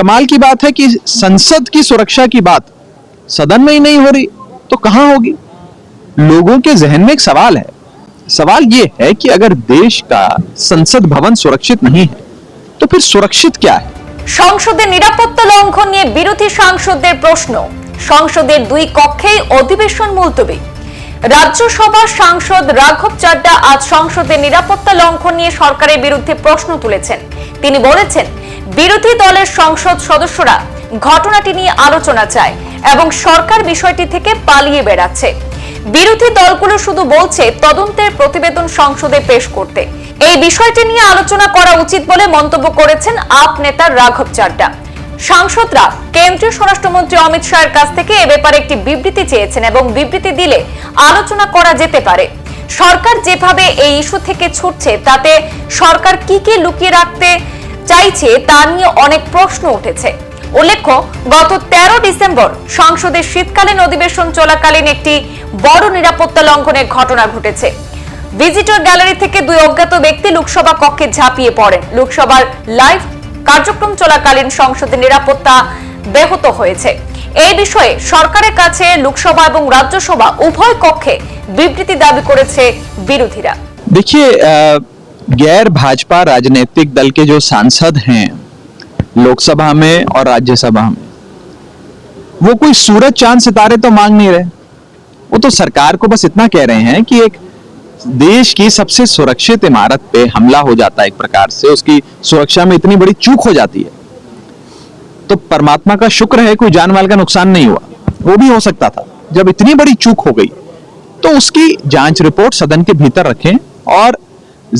कमाल की बात है कि संसद की सुरक्षा की बात सदन में ही नहीं हो रही तो कहां होगी। लोगों के जहन में एक सवाल है, सवाल यह है कि अगर देश का संसद भवन सुरक्षित नहीं है तो फिर सुरक्षित क्या है। সংসদের নিরাপত্তা লঙ্ঘন নিয়ে বিরোধী সাংসদদের প্রশ্ন, সংসদের দুই কক্ষেই অধিবেশন মুলতবি। রাজ্যসভার সাংসদ রাঘব চাড্ডা আজ সংসদের নিরাপত্তা লঙ্ঘন নিয়ে সরকারের বিরুদ্ধে প্রশ্ন তুলেছেন। তিনি বলেছেন, বিরোধী দলের সংসদ সদস্যরা ঘটনাটি নিয়ে আলোচনা চায় এবং সরকার বিষয়টি থেকে পালিয়ে বেড়াচ্ছে। বিরোধী দলগুলো শুধু বলছে তদন্তের প্রতিবেদন সংসদে পেশ করতে। এই বিষয়টি নিয়ে আলোচনা করা উচিত বলে মন্তব্য করেছেন আপ নেতা রাঘব চাড্ডা। সাংসদরা কেন্দ্রীয় স্বরাষ্ট্রমন্ত্রী অমিত শাহের কাছ থেকে এ ব্যাপারে একটি বিবৃতি চেয়েছেন এবং বিবৃতি দিলে আলোচনা করা যেতে পারে। সরকার যেভাবে এই ইস্যু থেকে ছুটছে তাতে সরকার কি কি লুকিয়ে রাখতে চাইছে তা নিয়ে অনেক প্রশ্ন উঠেছে। উল্লেখ্য, গত 13 ডিসেম্বর সংসদের শীতকালীন অধিবেশন চলাকালীন একটি বড় নিরাপত্তা লঙ্ঘনের ঘটনা ঘটেছে। ভিজিটর গ্যালারি থেকে দুই অজ্ঞাত ব্যক্তি লোকসভা কক্ষে ঝাঁপিয়ে পড়েন। লোকসভার লাইভ কার্যক্রম চলাকালীন সংসদের নিরাপত্তা ব্যাহত হয়েছে। এই বিষয়ে সরকারের কাছে লোকসভা এবং রাজ্যসভা উভয় কক্ষে বিবৃতি দাবি করেছে বিরোধীরা। देखिए, गैर भाजपा राजनीतिक दल के जो सांसद हैं लोकसभा में और राज्यसभा में, वो कोई सूरज चांद सितारे तो मांग नहीं रहे। वो तो सरकार को बस इतना कह रहे हैं कि एक देश की सबसे सुरक्षित इमारत पे हमला हो जाता है, एक प्रकार से उसकी सुरक्षा में इतनी बड़ी चूक हो जाती है तो परमात्मा का शुक्र है कोई जान माल का नुकसान नहीं हुआ। वो भी हो सकता था। जब इतनी बड़ी चूक हो गई तो उसकी जांच रिपोर्ट सदन के भीतर रखें और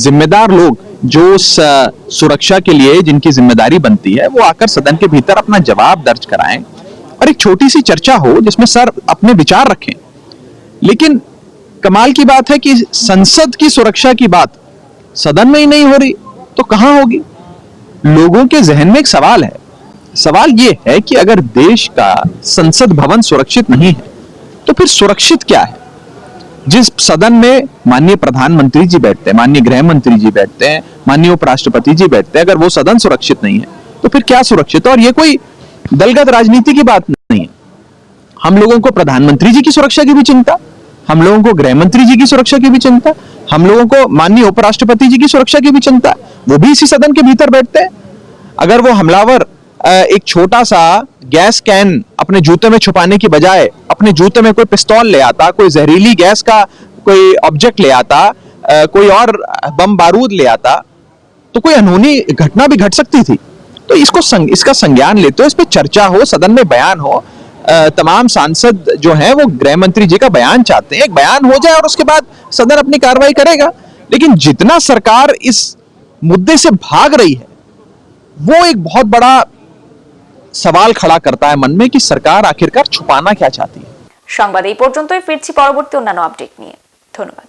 जिम्मेदार लोग जो सुरक्षा के लिए जिनकी जिम्मेदारी बनती है वो आकर सदन के भीतर अपना जवाब दर्ज कराएं और एक छोटी सी चर्चा हो जिसमें सर अपने विचार रखें। लेकिन कमाल की बात है कि संसद की सुरक्षा की बात सदन में ही नहीं हो रही तो कहां होगी। लोगों के जहन में एक सवाल है, सवाल यह है कि अगर देश का संसद भवन सुरक्षित नहीं है तो फिर सुरक्षित क्या है। जिस सदन में माननीय प्रधानमंत्री जी बैठते हैं, माननीय गृह मंत्री जी बैठते हैं, माननीय उपराष्ट्रपति जी बैठते हैं, अगर वो सदन सुरक्षित नहीं है तो फिर क्या सुरक्षित है। और ये कोई दलगत राजनीति की बात नहीं है। हम लोगों को प्रधानमंत्री जी की सुरक्षा की भी चिंता, हम लोगों को गृह मंत्री जी की सुरक्षा की भी चिंता, हम लोगों को माननीय उपराष्ट्रपति जी की सुरक्षा की भी चिंता। वो भी इसी सदन के भीतर बैठते हैं। अगर वो हमलावर एक छोटा सा गैस कैन अपने जूते में छुपाने की बजाय अपने जूते में कोई पिस्तौल ले आता, कोई जहरीली गैस का कोई ऑब्जेक्ट ले आता, कोई और बम बारूद ले आता तो कोई अनहोनी घटना भी घट सकती थी। तो इसका संज्ञान लेते हो, इस पे चर्चा हो, सदन में बयान हो। तमाम सांसद जो हैं वो गृह मंत्री जी का बयान चाहते हैं, एक बयान हो जाए और उसके बाद सदन अपनी कार्रवाई करेगा। लेकिन जितना सरकार इस मुद्दे से भाग रही है वो एक बहुत बड़ा सवाल खड़ा करता है मन में कि सरकार आखिरकार छुपाना क्या चाहती है। সংবাদ এই পর্যন্তই, ফিরছি পরবর্তী অন্যান্য আপডেট নিয়ে। ধন্যবাদ।